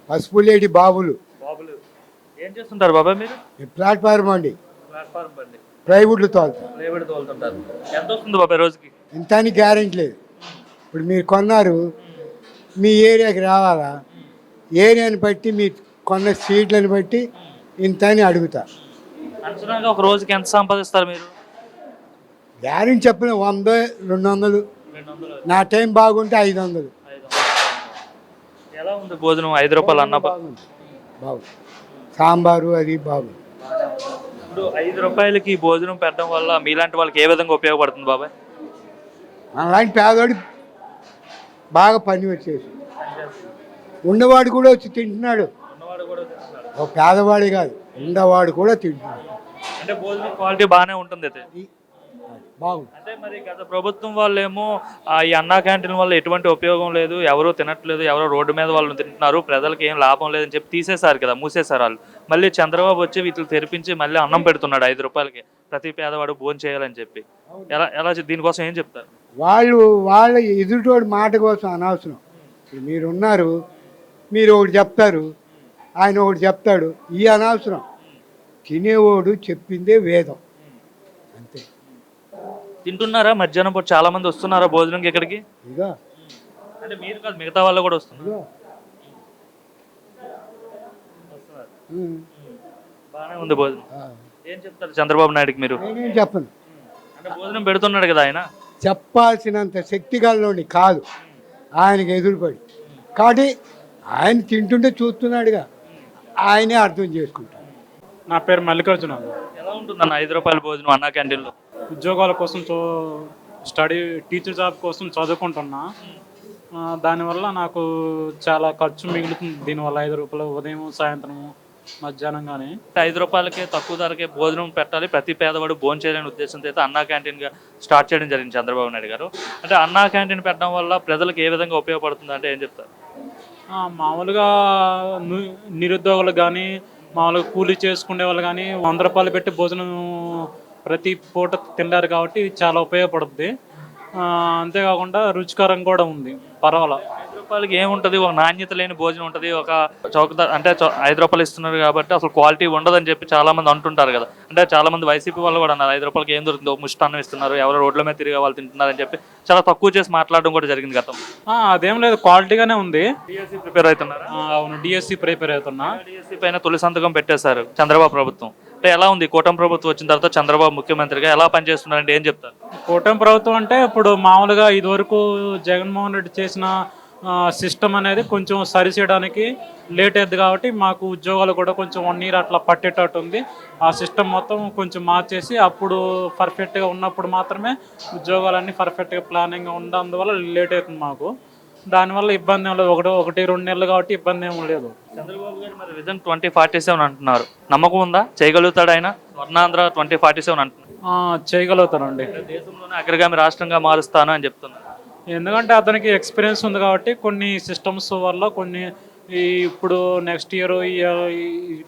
పసుపులేటి బాబులు. బాబులు ఏం చేస్తుంటారు బాబాయ్ మీరు? ప్లాట్ఫారం అండి, ప్లాట్ఫామ్ బండి ప్రైవేట్లు తోలుతారు. ప్రైవేట్ తోలుతుంటారు. ఎంత వస్తుంది బాబాయ్ రోజుకి? ఇంత అని గ్యారెంటీ లేదు. ఇప్పుడు మీరు కొన్నారు, మీ ఏరియాకి రావాలా, ఏరియాని బట్టి మీరు కొన్న సీట్లను బట్టి ఇంత అని అడుగుతా. అంచనాగా ఒక రోజుకి ఎంత సంపాదిస్తారు మీరు? గ్యారెంటీ చెప్పిన 100, 200. 200. నా టైం బాగుంటే 500. 500. ఎలా ఉంది భోజనం? 5 రూపాయలు అన్న బాగుంది, బాగుంది. సాంబారు అది బాగుంది. ఇప్పుడు 5 రూపాయలకి ఈ భోజనం పెట్టడం వల్ల మీలాంటి వాళ్ళకి ఏ విధంగా ఉపయోగపడుతుంది బాబాయ్? అలాంటి పేదవాడు బాగా పని వచ్చేసి ఉన్నవాడు కూడా వచ్చి తింటున్నాడు. ఉన్నవాడు కూడా తింటున్నాడు. ఒక పేదవాడే కాదు, ఉన్నవాడు కూడా తింటున్నాడు. అంటే భోజనం క్వాలిటీ బాగానే ఉంటుంది అయితే. బాగుంది. అంటే మరి గత ప్రభుత్వం వాళ్ళేమో ఈ అన్నా క్యాంటీన్ వల్ల ఎటువంటి ఉపయోగం లేదు, ఎవరో తినట్లేదు, ఎవరో రోడ్డు మీద వాళ్ళు తింటున్నారు, ప్రజలకు ఏం లాభం లేదని చెప్పి తీసేశారు కదా, మూసేశారు వాళ్ళు. మళ్ళీ చంద్రబాబు వచ్చి వీటిని తెరిపించి మళ్ళీ అన్నం పెడుతున్నాడు 5 రూపాయలకి, ప్రతి పేదవాడు భోజనం చేయాలని చెప్పి. ఎలా ఎలా దీనికోసం ఏం చెప్తారు? వాళ్ళ ఎదుటోడి మాట కోసం అనవసరం. మీరున్నారు, మీరు ఒకటి చెప్తారు, ఆయన ఒకటి చెప్తాడు, ఈ అనవసరం. తినేవాడు చెప్పిందే వేదం, అంతే. తింటున్నారా మధ్యాహ్నం పూట? చాలా మంది వస్తున్నారా భోజనంకి ఇక్కడికి? ఇక అంటే మీరు కాదు, మిగతా వాళ్ళు కూడా వస్తున్నారు. బాగానే ఉంది భోజనం. ఏం చెప్తారు చంద్రబాబు నాయుడుకి మీరు? నేనేం చెప్పను. అంటే భోజనం పెడుతున్నాడు కదా ఆయన. చెప్పాల్సినంత శక్తిగలలోని కాదు ఆయనకి ఎదురుపడి, కాబట్టి ఆయన తింటుంటే చూస్తున్నాడుగా, ఆయనే అర్థం చేసుకుంటాడు. నా పేరు మల్లికార్జున. ఎలా ఉంటుందన్న 5 రూపాయల భోజనం అన్నా క్యాంటీన్లో? ఉద్యోగాల కోసం స్టడీ టీచర్ జాబ్ కోసం చదువుకుంటున్నా. దానివల్ల నాకు చాలా ఖర్చు మిగులుతుంది దీనివల్ల. 5 రూపాయలు ఉదయం, సాయంత్రం, మధ్యాహ్నం. కానీ 5 రూపాయలకే తక్కువ ధరకే భోజనం పెట్టాలి, ప్రతి పేదవాడు భోజనం చేయాలనే ఉద్దేశంతో అయితే అన్నా క్యాంటీన్గా స్టార్ట్ చేయడం జరిగింది చంద్రబాబు నాయుడు గారు. అంటే అన్నా క్యాంటీన్ పెట్టడం వల్ల ప్రజలకు ఏ విధంగా ఉపయోగపడుతుంది అంటే ఏం చెప్తారు? మామూలుగా నిరుద్యోగులు కానీ, మామూలుగా కూలీ చేసుకునే వాళ్ళు కానీ 100 రూపాయలు పెట్టి భోజనం ప్రతి పూట తినలేరు కాబట్టి ఇది చాలా ఉపయోగపడుతుంది. అంతేకాకుండా రుచికరం కూడా ఉంది, పర్వాలా. 5 రూపాయలకి ఏముంటుంది? ఒక నాణ్యత లేని భోజనం ఉంటుంది. ఒక చౌకధర అంటే 5 రూపాయలు ఇస్తున్నారు కాబట్టి అసలు క్వాలిటీ ఉండదని చెప్పి చాలా మంది అంటుంటారు కదా. అంటే చాలా మంది వైసీపీ వాళ్ళు కూడా అన్నారు 5 రూపాయలకి ఏం దొరుకుతుంది, ఒక ముష్టాన్నం ఇస్తున్నారు, ఎవరో రోడ్ల మీద తిరిగే వాళ్ళు తింటున్నారని చెప్పి చాలా తక్కువ చేసి మాట్లాడడం కూడా జరిగింది గతం. అదేం లేదు, క్వాలిటీగానే ఉంది. డిఎస్సి ప్రిపేర్ అవుతున్నారా? అవును, డిఎస్సి ప్రిపేర్ అవుతున్నా. డిఎస్సి పైన తొలి సంతకం పెట్టేశారు చంద్రబాబు ప్రభుత్వం. అంటే ఎలా ఉంది కూటమి ప్రభుత్వం వచ్చిన తర్వాత చంద్రబాబు ముఖ్యమంత్రిగా ఎలా పనిచేస్తున్నారంటే ఏం చెప్తారు? కూటమి ప్రభుత్వం అంటే ఇప్పుడు మామూలుగా ఇదివరకు జగన్మోహన్ రెడ్డి చేసిన సిస్టమ్ అనేది కొంచెం సరిచేయడానికి లేట్ అయ్యింది కాబట్టి మాకు ఉద్యోగాలు కూడా కొంచెం 1 year అట్లా పట్టేటట్టు ఉంది. ఆ సిస్టమ్ మొత్తం కొంచెం మార్చేసి అప్పుడు పర్ఫెక్ట్గా ఉన్నప్పుడు మాత్రమే ఉద్యోగాలన్నీ పర్ఫెక్ట్గా ప్లానింగ్గా ఉన్నందువల్ల లేట్ అవుతుంది మాకు. దానివల్ల ఇబ్బంది ఏం లేదు, 1-2 నెలలు కాబట్టి ఇబ్బంది ఏం లేదు. చంద్రబాబు గారు మరి విజన్ 2047 అంటున్నారు, నమ్మకం ఉందా? చేయగలుగుతాడు ఆయన? స్వర్ణాంధ్ర 2047 అంటున్నారు. చేయగలుగుతానండి. దేశంలోనే అగ్రగామి రాష్ట్రంగా మారుస్తాను అని చెప్తున్నారు. ఎందుకంటే అతనికి ఎక్స్పీరియన్స్ ఉంది కాబట్టి కొన్ని సిస్టమ్స్ వల్ల కొన్ని ఇప్పుడు నెక్స్ట్ ఇయర్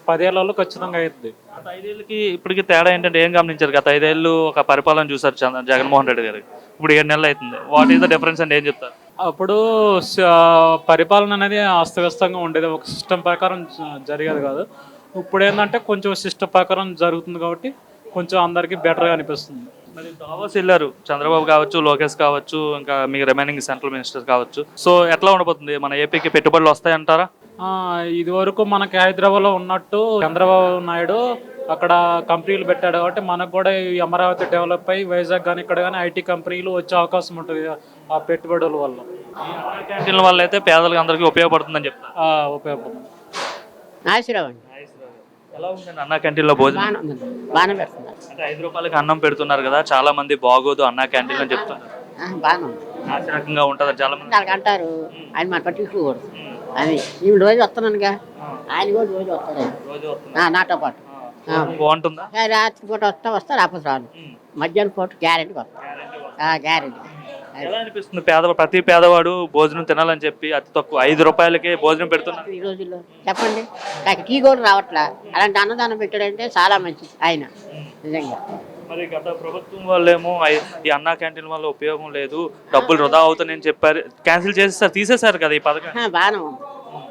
10 ఏళ్లలో ఖచ్చితంగా అవుతుంది. గత 5 ఏళ్ళకి ఇప్పటికి తేడా ఏంటంటే ఏం గమనించారు? గత 5 ఏళ్ళు ఒక పరిపాలన చూసారు జగన్మోహన్ రెడ్డి గారు, ఇప్పుడు 7 నెలలు అవుతుంది. వాట్ ఈస్ ద డిఫరెన్స్ అంటే ఏం చెప్తారు? అప్పుడు పరిపాలన అనేది అస్తవ్యస్తంగా ఉండేది, ఒక సిస్టమ్ ప్రకారం జరిగేది కాదు. ఇప్పుడు ఏంటంటే కొంచెం సిస్టమ్ ప్రకారం జరుగుతుంది కాబట్టి కొంచెం అందరికీ బెటర్గా అనిపిస్తుంది. మరి దావోస్ వెళ్ళారు చంద్రబాబు కావచ్చు, లోకేష్ కావచ్చు, ఇంకా మీ రిమైనింగ్ సెంట్రల్ మినిస్టర్స్ కావచ్చు. సో ఎట్లా ఉండబోతుంది? మన ఏపీకి పెట్టుబడులు వస్తాయంటారా? ఇది వరకు మనకి హైదరాబాద్లో ఉన్నట్టు చంద్రబాబు నాయుడు అక్కడ కంపెనీలు పెట్టాడు కాబట్టి మనకు కూడా ఈ అమరావతి డెవలప్ అయ్యి వైజాగ్ కానీ ఇక్కడ కానీ ఐటీ కంపెనీలు వచ్చే అవకాశం ఉంటుంది ఆ పెట్టుబడుల వల్ల. ఈ క్యాంటీన్ల వల్ల అయితే పేదలకు అందరికీ ఉపయోగపడుతుందని చెప్తారు. ఉపయోగపడుతుంది. ఎలా ఉందండి అన్నా క్యాంటీన్లో భోజనం? బాగానే పెడుతున్నారు. అంటే 5 రూపాయలకి అన్నం పెడుతున్నారు కదా, చాలా మంది బాగోదు అన్నా క్యాంటీన్ అని చెప్తున్నారు. బాగానే ఉంది, నాశరకంగా ఉంటుంది చాలా మంది వాళ్ళకి అంటారు. ఆయన మన పట్టించుకోకూడదు. అది నేను రోజు వస్తున్నానుగా, ఆయన కూడా రోజు వస్తాడు నాతో పాటు. బాగుంటుందా? రాత్రి పూట వస్తా రాకపోతే రాను. మధ్యాహ్నం పూట గ్యారెంటీ వస్తా, గ్యారెంటీ. ఎలా అనిపిస్తుంది? ప్రతి పేదవాడు భోజనం తినాలని చెప్పి అతి తక్కువ 5 రూపాయలకే భోజనం పెడుతున్నారు ఈ రోజుల్లో. చెప్పండి, నాకు టీ కూడా రావట్లా. అలాంటి అన్నదానం పెట్టాడంటే చాలా మంచిది ఆయన, నిజంగా. మరి గత ప్రభుత్వం వాళ్ళేమో ఈ అన్నా క్యాంటీన్ వల్ల ఉపయోగం లేదు, డబ్బులు వృధా అవుతాయని చెప్పారు, క్యాన్సిల్ చేసేసారు, తీసేశారు కదా ఈ పథకం. బాగానే ఉంది.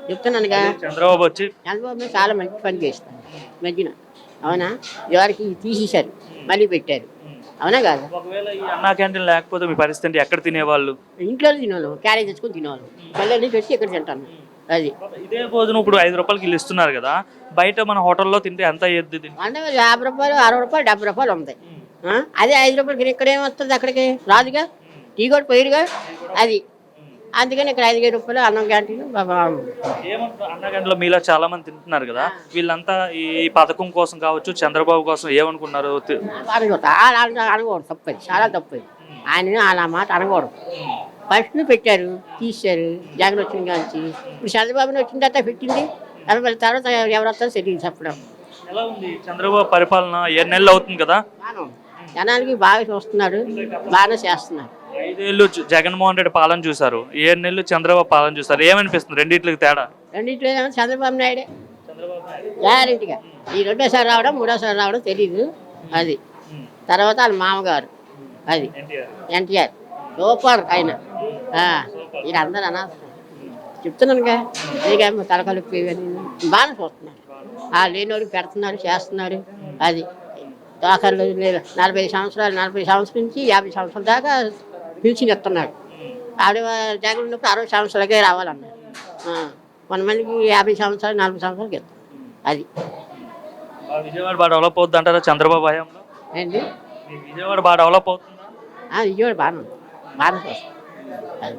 చెప్తున్నానుగా. చంద్రబాబు వచ్చి చంద్రబాబు నాయుడు చాలా మంచి పని చేస్తాను మధ్యన. అవునా? ఎవరికి తీసేశారు, మళ్ళీ పెట్టారు. అవునా కాదు? ఒకవేళ ఈ అన్నా క్యాంటీన్ లేకపోతే మీ పరిస్థితి ఎక్కడ తినేవాళ్ళు? ఇంట్లో తినేవాళ్ళు, క్యారేజ్ తెచ్చుకొని తినేవాళ్ళు. మళ్ళీ నుంచి వచ్చి ఇక్కడ తింటాను. అది ఇదే భోజనం ఇప్పుడు 5 రూపాయలకి వీళ్ళు ఇస్తున్నారు కదా, బయట మన హోటల్లో తింటే ఎంత అయ్యేది? అంటే 50 రూపాయలు, 60 రూపాయలు, 70 రూపాయలు ఉంటాయి. అదే 5 రూపాయలకి ఇక్కడ ఏమొస్తుంది? అక్కడికి రాదుగా, టీ కూడా పోయిరుగా. అది అందుకని ఇక్కడ 5 రూపాయలు అన్నం క్యాంటీన్ ఏమంటారు అన్నా క్యాంటీన్లో మీలో చాలా మంది తింటున్నారు కదా, వీళ్ళంతా ఈ పథకం కోసం కావచ్చు, చంద్రబాబు కోసం ఏమనుకున్నారు? అనకూడదు, తప్పది, చాలా తప్పది. ఆయన అలా మాట అనకూడదు. ఫస్ట్ పెట్టారు, తీశారు. జగన్ వచ్చిన కాంచి ఇప్పుడు చంద్రబాబుని వచ్చిన తర్వాత పెట్టింది. తర్వాత ఎవరు వస్తారో తెలియదు చెప్పడం. ఎలా ఉంది చంద్రబాబు పరిపాలన? 7 నెలలు అవుతుంది కదా. బాగా జనానికి బాగా చూస్తున్నాడు, బాగానే చేస్తున్నారు. 5 ఏళ్ళు జగన్మోహన్ రెడ్డి పాలన చూసారు, 7 నెలలు చంద్రబాబు పాలన చూసారు. ఏమనిపిస్తుంది రెండిట్లకి తేడా? రెండింటిలో చంద్రబాబు నాయుడే గ్యారెంటీగా. ఈ రెండోసారి రావడం, మూడోసారి రావడం తెలీదు. అది తర్వాత వాళ్ళ మామగారు, అది ఎన్టీఆర్ సూపర్ ఆయన. వీళ్ళందరూ అనాల్సిన చెప్తున్నానుగా. ఇక తలకలుపు బాగానే చూస్తున్నారు. లేనివాడికి పెడుతున్నారు, చేస్తున్నారు. అది దాఖలు 40 సంవత్సరాలు, 40 సంవత్సరాల నుంచి 50 సంవత్సరాల దాకా పిలిచిని ఇస్తున్నాడు. ఆవిడ జగన్ ఉన్నప్పుడు 60 సంవత్సరాలకే రావాలన్నారు. కొంతమందికి 50 సంవత్సరాలు, 40 సంవత్సరాలకి ఇస్తారు. అది విజయవాడ బాగా డెవలప్ అవుతుంది అంటారా చంద్రబాబు హయాంలో? ఏంటి? విజయవాడ బాగా డెవలప్ అవుతుందా? విజయవాడ బాగానే ఉంది, బాగానే చూస్తాం. అది